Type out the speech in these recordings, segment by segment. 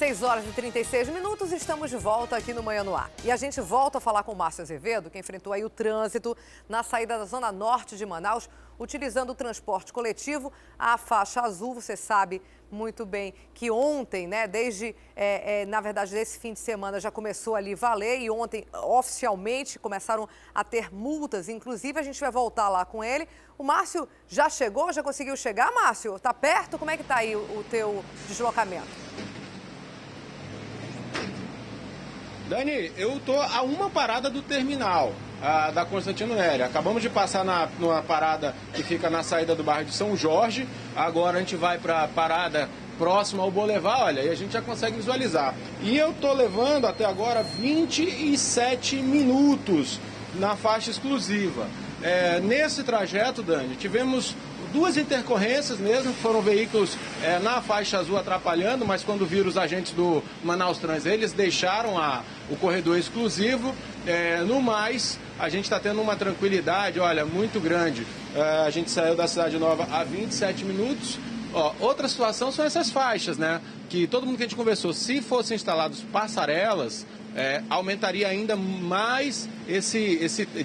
6 horas e 36 minutos, estamos de volta aqui no Manhã no Ar. E a gente volta a falar com o Márcio Azevedo, que enfrentou aí o trânsito na saída da zona norte de Manaus, utilizando o transporte coletivo, a faixa azul. Você sabe muito bem que ontem, né, na verdade, desse fim de semana já começou ali valer e ontem oficialmente começaram a ter multas. Inclusive, a gente vai voltar lá com ele. O Márcio já chegou? Já conseguiu chegar, Márcio? Tá perto? Como é que tá aí o teu deslocamento? Dani, eu tô a uma parada do terminal da Constantino Nery. Acabamos de passar numa parada que fica na saída do bairro de São Jorge. Agora a gente vai para a parada próxima ao Boulevard, olha, e a gente já consegue visualizar. E eu tô levando até agora 27 minutos na faixa exclusiva. Nesse trajeto, Dani, tivemos duas intercorrências mesmo, que foram veículos na faixa azul atrapalhando, mas quando viram os agentes do Manaus Trans, eles deixaram o corredor exclusivo. No mais, a gente está tendo uma tranquilidade, olha, muito grande. A gente saiu da Cidade Nova há 27 minutos. Outra situação são essas faixas, né? Que todo mundo que a gente conversou, se fossem instalados passarelas, aumentaria ainda mais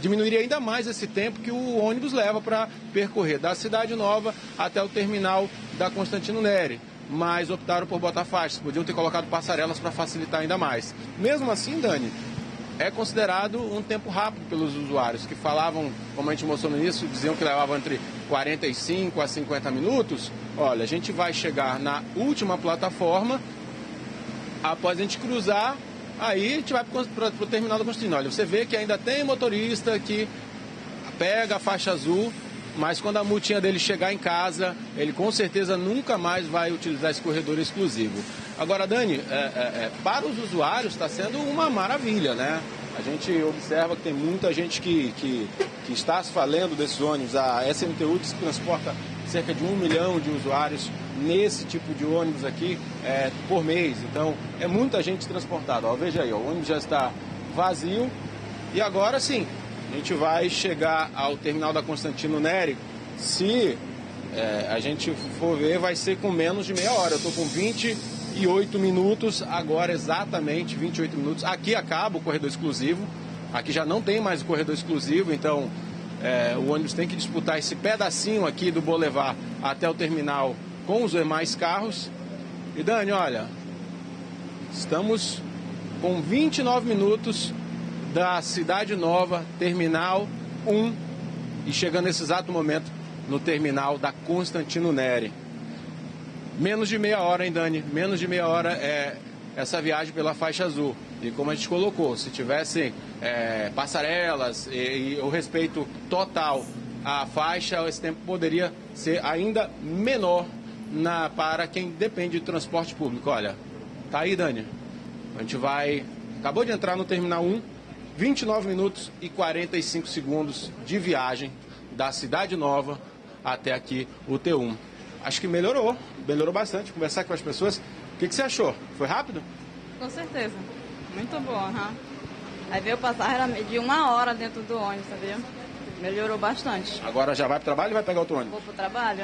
diminuiria ainda mais esse tempo que o ônibus leva para percorrer da Cidade Nova até o terminal da Constantino Nery. Mas optaram por botar faixas, podiam ter colocado passarelas para facilitar ainda mais. Mesmo assim, Dani, é considerado um tempo rápido pelos usuários, que falavam, como a gente mostrou no início, diziam que levavam entre 45 a 50 minutos. Olha, a gente vai chegar na última plataforma, após a gente cruzar, aí a gente vai para o terminal da Constantino. Olha, você vê que ainda tem motorista que pega a faixa azul, mas quando a multinha dele chegar em casa, ele com certeza nunca mais vai utilizar esse corredor exclusivo. Agora, Dani, para os usuários está sendo uma maravilha, né? A gente observa que tem muita gente que está se valendo desses ônibus. A SMTU transporta cerca de 1 milhão de usuários nesse tipo de ônibus aqui por mês. Então, é muita gente transportada. Veja aí, o ônibus já está vazio. E agora sim, a gente vai chegar ao terminal da Constantino Nery. Se a gente for ver, vai ser com menos de meia hora. Eu estou com 28 minutos, agora exatamente 28 minutos. Aqui acaba o corredor exclusivo. Aqui já não tem mais o corredor exclusivo, então o ônibus tem que disputar esse pedacinho aqui do Boulevard até o terminal com os demais carros. E Dani, olha, estamos com 29 minutos da Cidade Nova, Terminal 1, e chegando nesse exato momento no terminal da Constantino Nery. Menos de meia hora, hein, Dani? Menos de meia hora essa viagem pela faixa azul. E como a gente colocou, se tivesse passarelas e o respeito total à faixa, esse tempo poderia ser ainda menor para quem depende de transporte público. Olha, tá aí, Dani. A gente acabou de entrar no Terminal 1, 29 minutos e 45 segundos de viagem da Cidade Nova até aqui o T1. Acho que melhorou bastante, conversar com as pessoas. O que você achou? Foi rápido? Com certeza, muito bom, Aí veio passar, era de 1 hora dentro do ônibus, sabia? Melhorou bastante. Agora já vai pro trabalho ou vai pegar outro ônibus? Vou pro trabalho,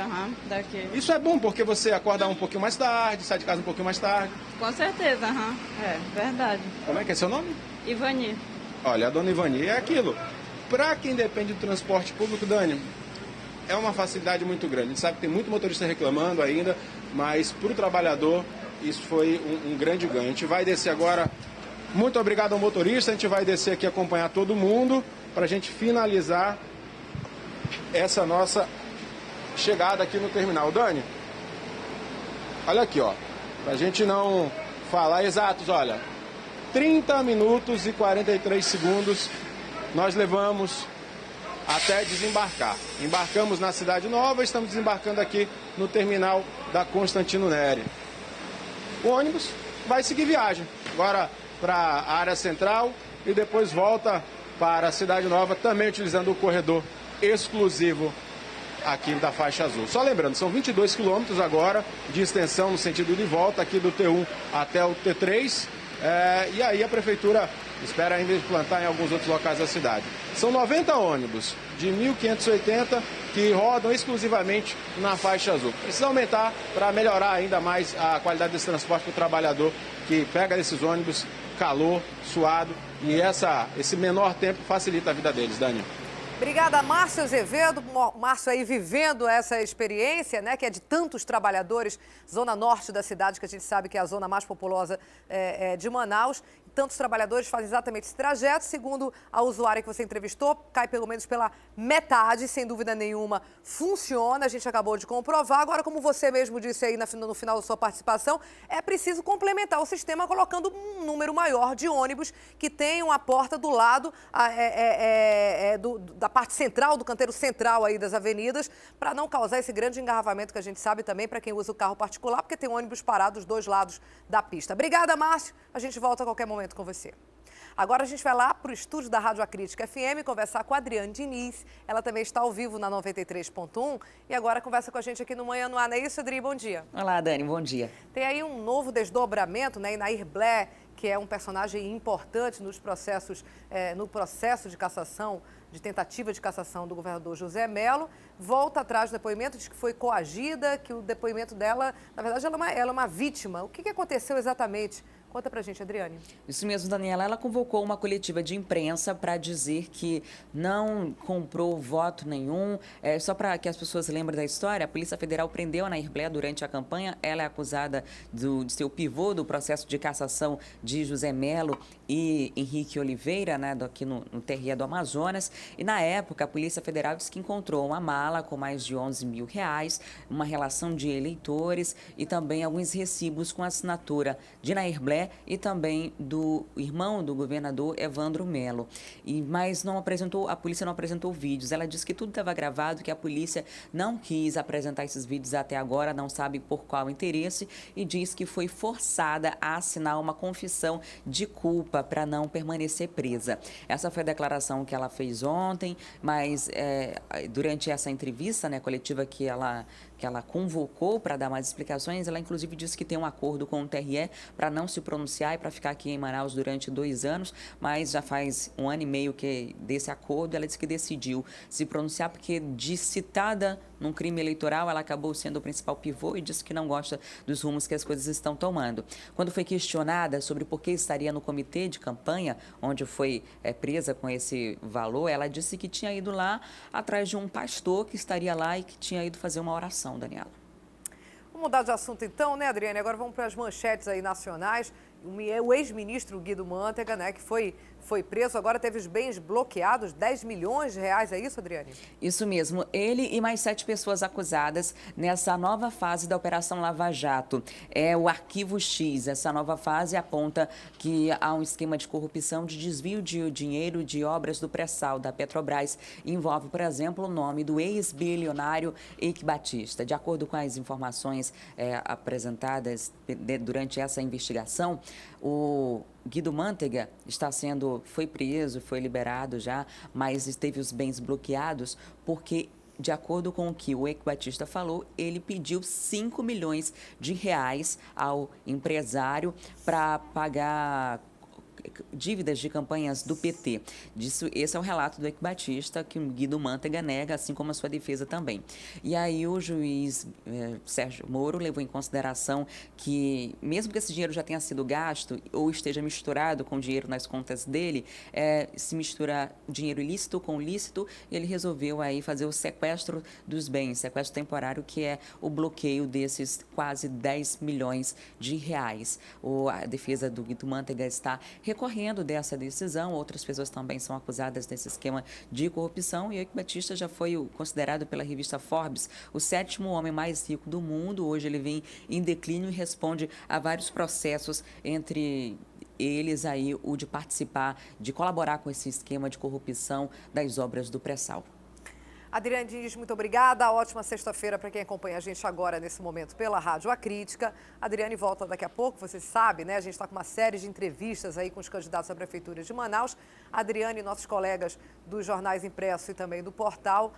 daqui. Isso é bom, porque você acorda um pouquinho mais tarde, sai de casa um pouquinho mais tarde. Com certeza, verdade. Como é que é seu nome? Ivani. Olha, a dona Ivani, é aquilo. Para quem depende do transporte público, Dani, é uma facilidade muito grande. A gente sabe que tem muito motorista reclamando ainda, mas para o trabalhador isso foi um grande ganho. A gente vai descer agora. Muito obrigado ao motorista. A gente vai descer aqui acompanhar todo mundo para a gente finalizar essa nossa chegada aqui no terminal. Dani, olha aqui, para a gente não falar exatos, olha, 30 minutos e 43 segundos nós levamos até desembarcar. Embarcamos na Cidade Nova, estamos desembarcando aqui no terminal da Constantino Nery. O ônibus vai seguir viagem, agora para a área central e depois volta para a Cidade Nova, também utilizando o corredor exclusivo aqui da faixa azul. Só lembrando, são 22 quilômetros agora de extensão no sentido de volta aqui do T1 até o T3. E aí a prefeitura espera ainda implantar em alguns outros locais da cidade. São 90 ônibus de 1.580 que rodam exclusivamente na faixa azul. Precisa aumentar para melhorar ainda mais a qualidade desse transporte para o trabalhador que pega esses ônibus, calor, suado, e esse menor tempo facilita a vida deles, Dani. Obrigada, Márcio Azevedo. Márcio aí vivendo essa experiência, né, que é de tantos trabalhadores, zona norte da cidade, que a gente sabe que é a zona mais populosa de Manaus. Tantos trabalhadores fazem exatamente esse trajeto. Segundo a usuária que você entrevistou, cai pelo menos pela metade, sem dúvida nenhuma, funciona. A gente acabou de comprovar. Agora, como você mesmo disse aí no final da sua participação, é preciso complementar o sistema colocando um número maior de ônibus que tenham a porta do lado da parte central, do canteiro central aí das avenidas, para não causar esse grande engarrafamento que a gente sabe também para quem usa o carro particular, porque tem ônibus parado dos dois lados da pista. Obrigada, Márcio. A gente volta a qualquer momento com você. Agora a gente vai lá para o estúdio da Rádio Acrítica FM conversar com a Adriane Diniz. Ela também está ao vivo na 93.1 e agora conversa com a gente aqui no Manhã no Ar. Não é isso, Adri? Bom dia. Olá, Dani. Bom dia. Tem aí um novo desdobramento, né? Nair Blé, que é um personagem importante no processo de cassação, de tentativa de cassação do governador José Mello, volta atrás do depoimento, diz que foi coagida, que o depoimento dela, na verdade, ela é uma vítima. O que aconteceu exatamente? Conta pra gente, Adriane. Isso mesmo, Daniela. Ela convocou uma coletiva de imprensa para dizer que não comprou voto nenhum. Só para que as pessoas lembrem da história, a Polícia Federal prendeu a Nair Blé durante a campanha. Ela é acusada de ser o pivô do processo de cassação de José Mello e Henrique Oliveira, né, aqui no TRE do Amazonas. E na época, a Polícia Federal disse que encontrou uma mala com mais de R$11 mil, uma relação de eleitores e também alguns recibos com assinatura de Nair Blé e também do irmão do governador Evandro Mello. Mas a polícia não apresentou vídeos. Ela disse que tudo estava gravado, que a polícia não quis apresentar esses vídeos até agora, não sabe por qual interesse, e diz que foi forçada a assinar uma confissão de culpa para não permanecer presa. Essa foi a declaração que ela fez ontem, mas durante essa entrevista, né, coletiva que ela convocou para dar mais explicações, ela inclusive disse que tem um acordo com o TRE para não se pronunciar e para ficar aqui em Manaus durante 2 anos, mas já faz 1 ano e meio que desse acordo, ela disse que decidiu se pronunciar porque, de citada num crime eleitoral, ela acabou sendo o principal pivô e disse que não gosta dos rumos que as coisas estão tomando. Quando foi questionada sobre por que estaria no comitê de campanha, onde foi presa com esse valor, ela disse que tinha ido lá atrás de um pastor que estaria lá e que tinha ido fazer uma oração, Daniela. Vamos mudar de assunto então, né, Adriane? Agora vamos para as manchetes aí nacionais. O ex-ministro Guido Mantega, né, que foi preso, agora teve os bens bloqueados, R$10 milhões, é isso, Adriane? Isso mesmo. Ele e mais 7 pessoas acusadas nessa nova fase da Operação Lava Jato. É o Arquivo X. Essa nova fase aponta que há um esquema de corrupção, de desvio de dinheiro de obras do pré-sal da Petrobras. Envolve, por exemplo, o nome do ex-bilionário Eike Batista. De acordo com as informações apresentadas durante essa investigação, o Guido Mantega foi preso, foi liberado já, mas teve os bens bloqueados porque, de acordo com o que o Eike Batista falou, ele pediu R$5 milhões ao empresário para pagar dívidas de campanhas do PT. Esse é o relato do Eike Batista, que o Guido Mantega nega, assim como a sua defesa também. E aí o juiz Sérgio Moro levou em consideração que, mesmo que esse dinheiro já tenha sido gasto ou esteja misturado com dinheiro nas contas dele, se misturar dinheiro ilícito com lícito, ele resolveu aí fazer o sequestro dos bens, sequestro temporário, que é o bloqueio desses quase R$10 milhões. A defesa do Guido Mantega está recorrendo dessa decisão. Outras pessoas também são acusadas desse esquema de corrupção, e Eike Batista já foi considerado pela revista Forbes o 7º homem mais rico do mundo. Hoje ele vem em declínio e responde a vários processos, entre eles aí o de colaborar com esse esquema de corrupção das obras do pré-sal. Adriane Diniz, muito obrigada. Ótima sexta-feira para quem acompanha a gente agora, nesse momento, pela Rádio Acrítica. A Adriane volta daqui a pouco, você sabe, né? A gente está com uma série de entrevistas aí com os candidatos à Prefeitura de Manaus. A Adriane e nossos colegas dos jornais impressos e também do portal.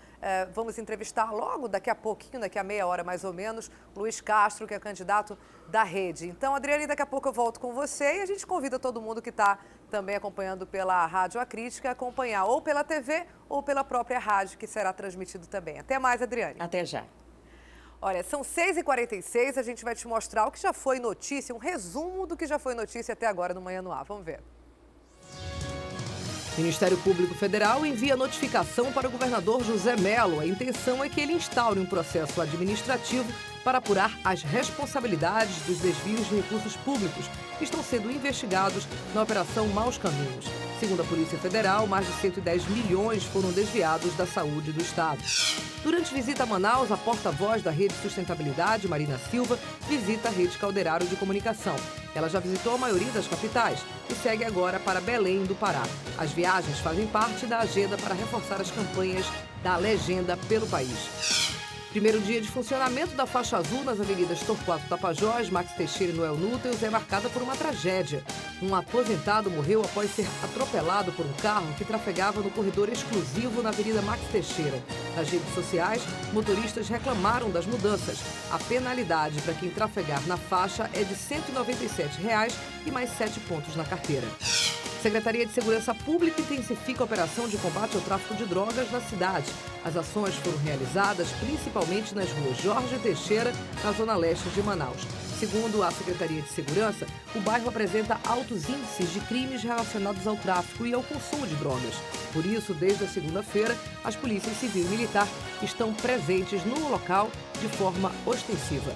Vamos entrevistar logo, daqui a pouquinho, daqui a meia hora mais ou menos, Luiz Castro, que é candidato da Rede. Então, Adriane, daqui a pouco eu volto com você e a gente convida todo mundo que está também acompanhando pela Rádio A Crítica, acompanhar ou pela TV ou pela própria rádio, que será transmitido também. Até mais, Adriane. Até já. Olha, são 6h46, a gente vai te mostrar o que já foi notícia, um resumo do que já foi notícia até agora no Manhã no Ar. Vamos ver. O Ministério Público Federal envia notificação para o governador José Mello. A intenção é que ele instaure um processo administrativo para apurar as responsabilidades dos desvios de recursos públicos que estão sendo investigados na Operação Maus Caminhos. Segundo a Polícia Federal, mais de 110 milhões foram desviados da saúde do Estado. Durante visita a Manaus, a porta-voz da Rede Sustentabilidade, Marina Silva, visita a Rede Calderaro de Comunicação. Ela já visitou a maioria das capitais e segue agora para Belém do Pará. As viagens fazem parte da agenda para reforçar as campanhas da legenda pelo país. Primeiro dia de funcionamento da faixa azul nas avenidas Torquato Tapajós, Max Teixeira e Noel Núteus é marcada por uma tragédia. Um aposentado morreu após ser atropelado por um carro que trafegava no corredor exclusivo na Avenida Max Teixeira. Nas redes sociais, motoristas reclamaram das mudanças. A penalidade para quem trafegar na faixa é de R$ 197 e mais 7 pontos na carteira. A Secretaria de Segurança Pública intensifica a operação de combate ao tráfico de drogas na cidade. As ações foram realizadas principalmente nas ruas Jorge Teixeira, na zona leste de Manaus. Segundo a Secretaria de Segurança, o bairro apresenta altos índices de crimes relacionados ao tráfico e ao consumo de drogas. Por isso, desde a segunda-feira, as polícias civil e militar estão presentes no local de forma ostensiva.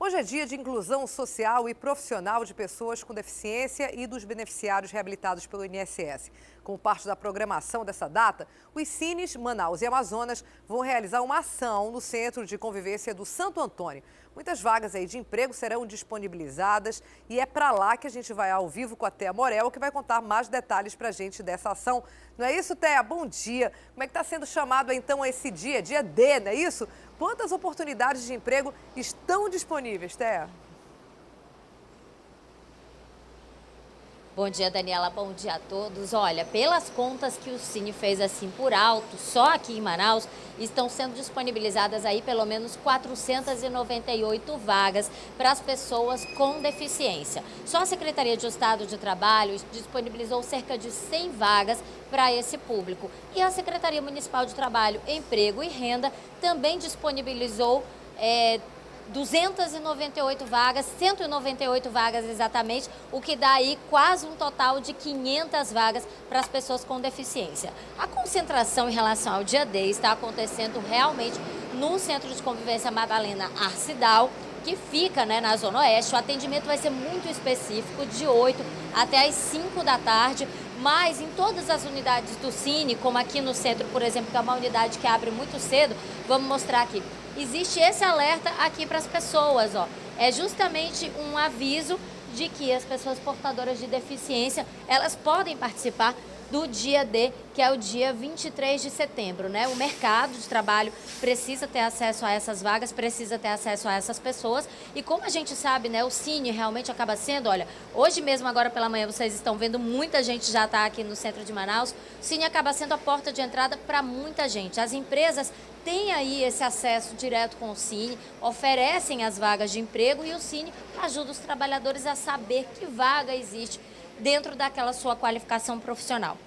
Hoje é dia de inclusão social e profissional de pessoas com deficiência e dos beneficiários reabilitados pelo INSS. Como parte da programação dessa data, os Cines Manaus e Amazonas vão realizar uma ação no Centro de Convivência do Santo Antônio. Muitas vagas aí de emprego serão disponibilizadas e é para lá que a gente vai ao vivo com a Thea Morel, que vai contar mais detalhes para a gente dessa ação. Não é isso, Thea? Bom dia. Como é que está sendo chamado então esse dia? Dia D, não é isso? Quantas oportunidades de emprego estão disponíveis, Thea? Bom dia, Daniela. Bom dia a todos. Olha, pelas contas que o Cine fez assim por alto, só aqui em Manaus, estão sendo disponibilizadas aí pelo menos 498 vagas para as pessoas com deficiência. Só a Secretaria de Estado de Trabalho disponibilizou cerca de 100 vagas para esse público. E a Secretaria Municipal de Trabalho, Emprego e Renda também disponibilizou 298 vagas, 198 vagas exatamente, o que dá aí quase um total de 500 vagas para as pessoas com deficiência. A concentração em relação ao dia D está acontecendo realmente no Centro de Convivência Madalena Arcidal, que fica na Zona Oeste. O atendimento vai ser muito específico, de 8 até as 5 da tarde, mas em todas as unidades do Cine, como aqui no centro, por exemplo, que é uma unidade que abre muito cedo, vamos mostrar aqui. Existe esse alerta aqui para as pessoas, ó. É justamente um aviso de que as pessoas portadoras de deficiência, elas podem participar do dia D, que é o dia 23 de setembro, né? O mercado de trabalho precisa ter acesso a essas vagas, precisa ter acesso a essas pessoas. E como a gente sabe, né? O Cine realmente acaba sendo, olha, hoje mesmo, agora pela manhã, vocês estão vendo, muita gente já está aqui no centro de Manaus. O Cine acaba sendo a porta de entrada para muita gente. As empresas têm aí esse acesso direto com o Cine, oferecem as vagas de emprego e o Cine ajuda os trabalhadores a saber que vaga existe dentro daquela sua qualificação profissional.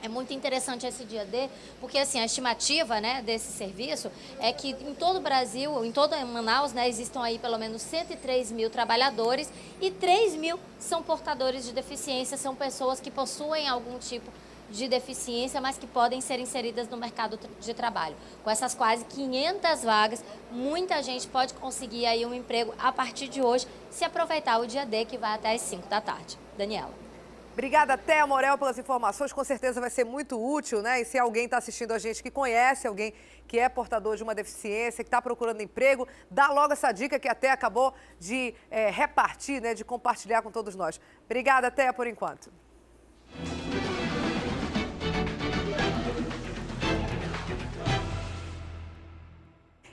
É muito interessante esse dia D, porque assim, a estimativa, né, desse serviço é que em todo o Brasil, em todo Manaus, né, existam aí pelo menos 103 mil trabalhadores e 3 mil são portadores de deficiência, são pessoas que possuem algum tipo de deficiência, mas que podem ser inseridas no mercado de trabalho. Com essas quase 500 vagas, muita gente pode conseguir aí um emprego a partir de hoje, se aproveitar o dia D, que vai até as 5 da tarde. Daniela. Obrigada, Thea Morel, pelas informações. Com certeza vai ser muito útil, né? E se alguém está assistindo a gente que conhece alguém que é portador de uma deficiência, que está procurando emprego, dá logo essa dica que a Thea acabou de repartir, né? De compartilhar com todos nós. Obrigada, Thea, por enquanto.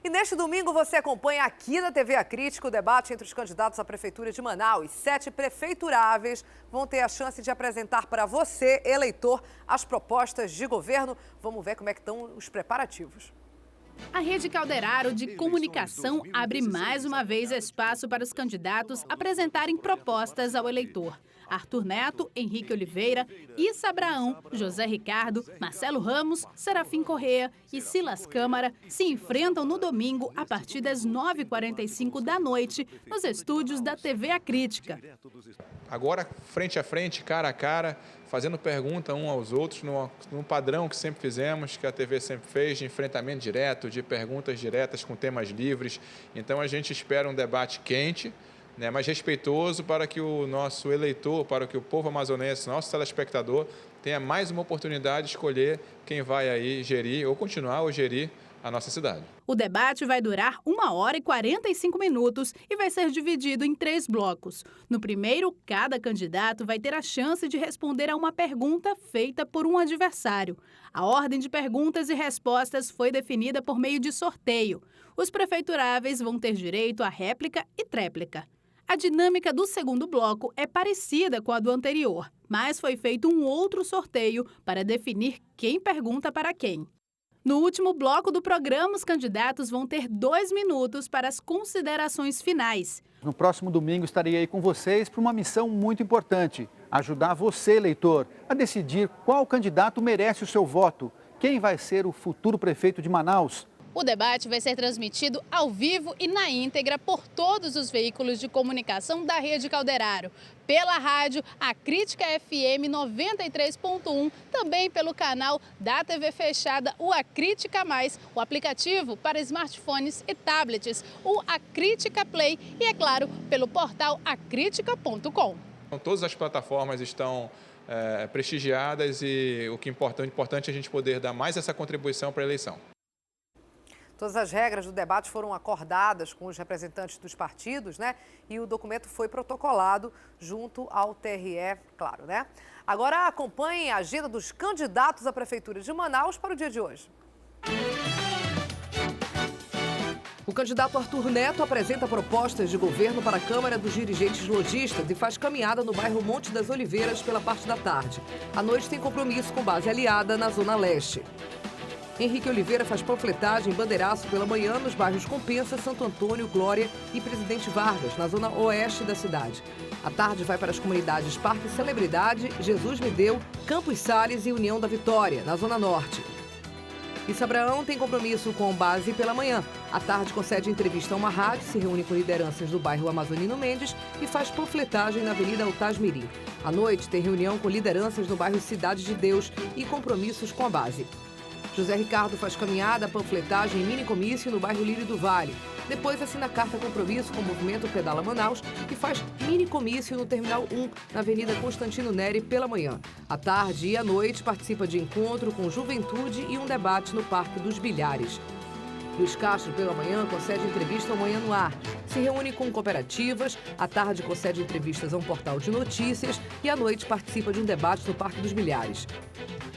E neste domingo você acompanha aqui na TV A Crítica o debate entre os candidatos à Prefeitura de Manaus. 7 prefeituráveis vão ter a chance de apresentar para você, eleitor, as propostas de governo. Vamos ver como é que estão os preparativos. A Rede Calderaro de Comunicação abre mais uma vez espaço para os candidatos apresentarem propostas ao eleitor. Arthur Neto, Henrique Oliveira, Issa Abraão, José Ricardo, Marcelo Ramos, Serafim Corrêa e Silas Câmara se enfrentam no domingo a partir das 9h45 da noite nos estúdios da TV A Crítica. Agora, frente a frente, cara a cara, fazendo pergunta um aos outros, no padrão que sempre fizemos, que a TV sempre fez, de enfrentamento direto, de perguntas diretas com temas livres. Então, a gente espera um debate quente, mas respeitoso, para que o nosso eleitor, para que o povo amazonense, nosso telespectador, tenha mais uma oportunidade de escolher quem vai aí gerir ou continuar ou gerir a nossa cidade. O debate vai durar 1h45 e vai ser dividido em 3 blocos. No primeiro, cada candidato vai ter a chance de responder a uma pergunta feita por um adversário. A ordem de perguntas e respostas foi definida por meio de sorteio. Os prefeituráveis vão ter direito a réplica e tréplica. A dinâmica do segundo bloco é parecida com a do anterior, mas foi feito um outro sorteio para definir quem pergunta para quem. No último bloco do programa, os candidatos vão ter 2 minutos para as considerações finais. No próximo domingo estarei aí com vocês para uma missão muito importante: ajudar você, eleitor, a decidir qual candidato merece o seu voto. Quem vai ser o futuro prefeito de Manaus? O debate vai ser transmitido ao vivo e na íntegra por todos os veículos de comunicação da Rede Calderaro. Pela rádio, a Crítica FM 93.1, também pelo canal da TV fechada, o A Crítica Mais, o aplicativo para smartphones e tablets, o A Crítica Play e, é claro, pelo portal acritica.com. Todas as plataformas estão prestigiadas e o que é importante é a gente poder dar mais essa contribuição para a eleição. Todas as regras do debate foram acordadas com os representantes dos partidos, né? E o documento foi protocolado junto ao TRE, claro, né? Agora acompanhem a agenda dos candidatos à Prefeitura de Manaus para o dia de hoje. O candidato Arthur Neto apresenta propostas de governo para a Câmara dos Dirigentes Lojistas e faz caminhada no bairro Monte das Oliveiras pela parte da tarde. À noite tem compromisso com base aliada na Zona Leste. Henrique Oliveira faz panfletagem e bandeiraço pela manhã nos bairros Compensa, Santo Antônio, Glória e Presidente Vargas, na zona oeste da cidade. À tarde vai para as comunidades Parque Celebridade, Jesus Me Deu, Campos Sales e União da Vitória, na zona norte. Issa Abraão tem compromisso com base pela manhã. À tarde concede entrevista a uma rádio, se reúne com lideranças do bairro Amazonino Mendes e faz panfletagem na Avenida Altaz Mirim. À noite tem reunião com lideranças do bairro Cidade de Deus e compromissos com a base. José Ricardo faz caminhada, panfletagem e mini-comício no bairro Lírio do Vale. Depois assina carta compromisso com o movimento Pedala Manaus e faz mini-comício no Terminal 1, na Avenida Constantino Neri, pela manhã. À tarde e à noite participa de encontro com juventude e um debate no Parque dos Bilhares. Luiz Castro, pela manhã, concede entrevista ao Manhã no Ar. Se reúne com cooperativas, à tarde concede entrevistas a um portal de notícias e à noite participa de um debate no Parque dos Bilhares.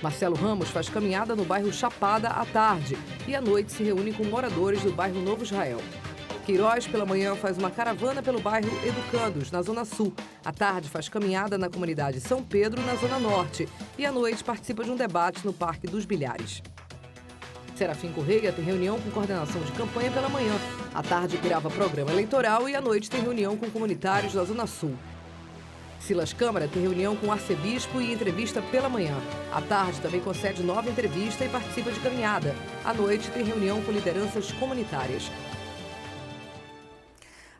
Marcelo Ramos faz caminhada no bairro Chapada à tarde e à noite se reúne com moradores do bairro Novo Israel. Queiroz, pela manhã, faz uma caravana pelo bairro Educandos, na Zona Sul. À tarde faz caminhada na comunidade São Pedro, na Zona Norte. E à noite participa de um debate no Parque dos Bilhares. Serafim Corrêa tem reunião com coordenação de campanha pela manhã. À tarde grava programa eleitoral e à noite tem reunião com comunitários da Zona Sul. Silas Câmara tem reunião com o arcebispo e entrevista pela manhã. À tarde também concede nova entrevista e participa de caminhada. À noite tem reunião com lideranças comunitárias.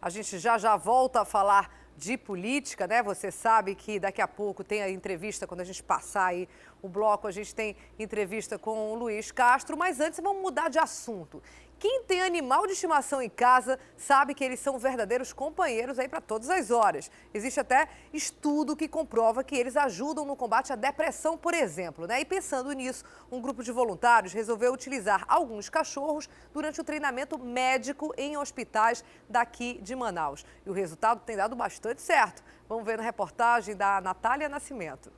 A gente já volta a falar de política, né? Você sabe que daqui a pouco tem a entrevista, quando a gente passar aí o bloco, a gente tem entrevista com o Luiz Castro, mas antes vamos mudar de assunto. Quem tem animal de estimação em casa sabe que eles são verdadeiros companheiros aí para todas as horas. Existe até estudo que comprova que eles ajudam no combate à depressão, por exemplo, né? E pensando nisso, um grupo de voluntários resolveu utilizar alguns cachorros durante o treinamento médico em hospitais daqui de Manaus. E o resultado tem dado bastante certo. Vamos ver na reportagem da Natália Nascimento.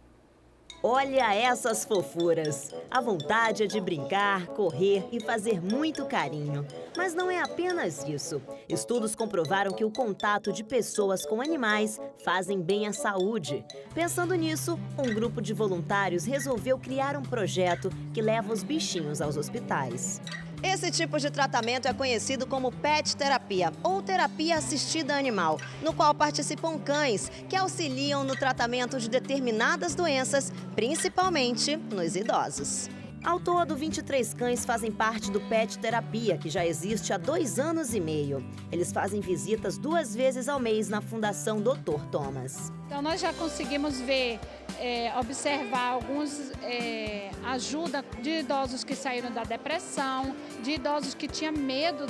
Olha essas fofuras! A vontade é de brincar, correr e fazer muito carinho. Mas não é apenas isso. Estudos comprovaram que o contato de pessoas com animais fazem bem à saúde. Pensando nisso, um grupo de voluntários resolveu criar um projeto que leva os bichinhos aos hospitais. Esse tipo de tratamento é conhecido como pet terapia, ou terapia assistida animal, no qual participam cães que auxiliam no tratamento de determinadas doenças, principalmente nos idosos. Ao todo, 23 cães fazem parte do Pet Terapia, que já existe há 2 anos e meio. Eles fazem visitas 2 vezes ao mês na Fundação Dr. Thomas. Então, nós já conseguimos ver, observar ajuda de idosos que saíram da depressão, de idosos que tinham medo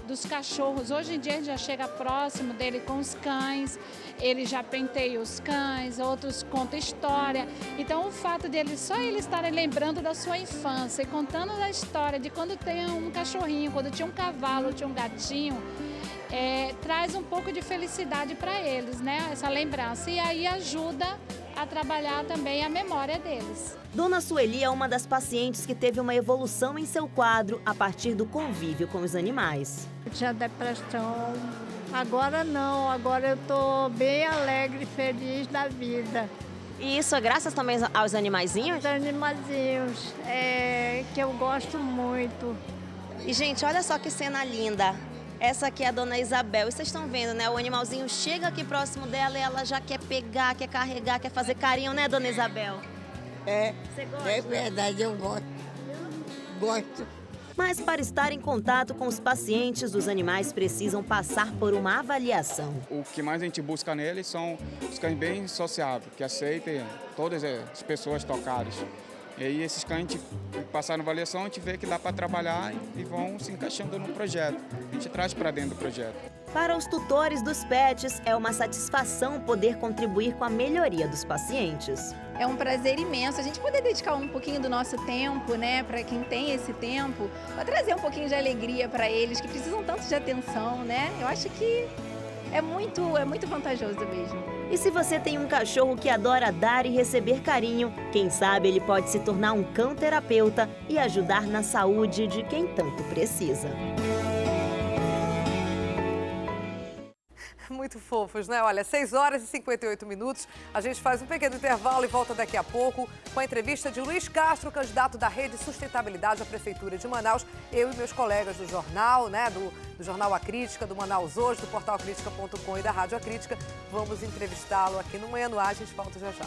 dos cachorros. Hoje em dia, a gente já chega próximo dele com os cães, ele já penteia os cães, outros contam história. Então, o fato de só eles estarem lembrando da sua infância e contando a história de quando tem um cachorrinho, quando tinha um cavalo, tinha um gatinho, traz um pouco de felicidade para eles, né? Essa lembrança. E aí ajuda a trabalhar também a memória deles. Dona Sueli é uma das pacientes que teve uma evolução em seu quadro a partir do convívio com os animais. Eu tinha depressão, agora não, agora eu estou bem alegre, feliz da vida. E isso é graças também aos animaizinhos? Os animaizinhos, que eu gosto muito. E, gente, olha só que cena linda. Essa aqui é a Dona Isabel. E vocês estão vendo, né? O animalzinho chega aqui próximo dela e ela já quer pegar, quer carregar, quer fazer carinho, né, Dona Isabel? Você gosta? É verdade, eu gosto. Mas para estar em contato com os pacientes, os animais precisam passar por uma avaliação. O que mais a gente busca neles são os cães bem sociáveis, que aceitem todas as pessoas tocadas. E aí esses cães, a gente passar na avaliação, a gente vê que dá para trabalhar e vão se encaixando no projeto. A gente traz para dentro do projeto. Para os tutores dos pets, é uma satisfação poder contribuir com a melhoria dos pacientes. É um prazer imenso a gente poder dedicar um pouquinho do nosso tempo, né, para quem tem esse tempo, para trazer um pouquinho de alegria para eles que precisam tanto de atenção, né? Eu acho que é muito vantajoso mesmo. E se você tem um cachorro que adora dar e receber carinho, quem sabe ele pode se tornar um cão terapeuta e ajudar na saúde de quem tanto precisa. Muito fofos, né? Olha, 6 horas e 58 minutos. A gente faz um pequeno intervalo e volta daqui a pouco com a entrevista de Luiz Castro, candidato da Rede Sustentabilidade à Prefeitura de Manaus. Eu e meus colegas do jornal, né? Do Jornal A Crítica, do Manaus Hoje, do portal Crítica.com e da Rádio A Crítica. Vamos entrevistá-lo aqui no Manhã no Ar. A gente volta já já.